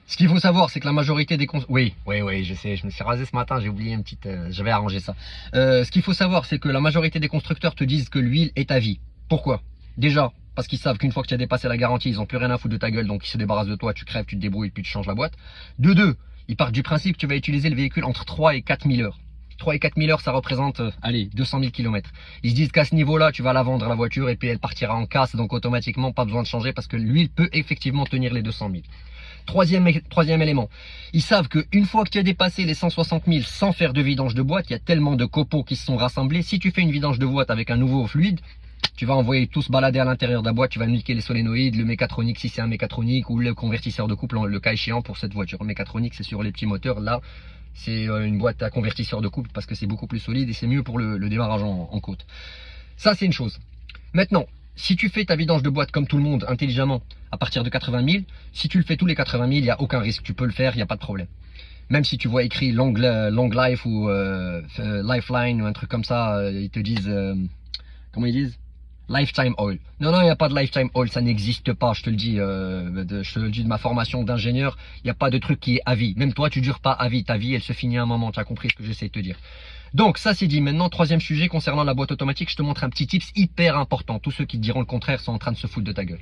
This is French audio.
Ce qu'il faut savoir, c'est que la majorité des oui, je sais, je me suis rasé ce matin, j'ai oublié une petite... je vais arranger ça. Ce qu'il faut savoir, c'est que la majorité des constructeurs te disent que l'huile est à vie. Pourquoi? Déjà, parce qu'ils savent qu'une fois que tu as dépassé la garantie, ils n'ont plus rien à foutre de ta gueule, donc ils se débarrassent de toi, tu crèves, tu te débrouilles, puis tu changes la boîte. De deux, ils partent du principe que tu vas utiliser le véhicule entre 3 et 4 000 heures. 3 et 4 000 heures, ça représente, allez, 200 000 km. Ils se disent qu'à ce niveau-là, tu vas la vendre la voiture et puis elle partira en casse, donc automatiquement, pas besoin de changer parce que l'huile peut effectivement tenir les 200 000. Troisième élément, ils savent qu'une fois que tu as dépassé les 160 000 sans faire de vidange de boîte, il y a tellement de copeaux qui se sont rassemblés, si tu fais une vidange de boîte avec un nouveau fluide, tu vas envoyer tout se balader à l'intérieur de la boîte, tu vas niquer les solénoïdes, le mécatronique si c'est un mécatronique ou le convertisseur de couple, le cas échéant pour cette voiture. Le mécatronique c'est sur les petits moteurs, là c'est une boîte à convertisseur de couple parce que c'est beaucoup plus solide et c'est mieux pour le démarrage en côte. Ça c'est une chose. Maintenant, si tu fais ta vidange de boîte comme tout le monde, intelligemment, à partir de 80 000, si tu le fais tous les 80 000, il n'y a aucun risque, tu peux le faire, il n'y a pas de problème. Même si tu vois écrit long life ou lifeline ou un truc comme ça, ils te disent, comment ils disent? Lifetime oil. Non, non, il n'y a pas de lifetime oil, ça n'existe pas, je te le dis, je te le dis de ma formation d'ingénieur, il n'y a pas de truc qui est à vie. Même toi, tu ne dures pas à vie, ta vie, elle se finit à un moment, tu as compris ce que j'essaie de te dire. Donc, ça c'est dit. Maintenant, troisième sujet concernant la boîte automatique, je te montre un petit tips hyper important. Tous ceux qui te diront le contraire sont en train de se foutre de ta gueule.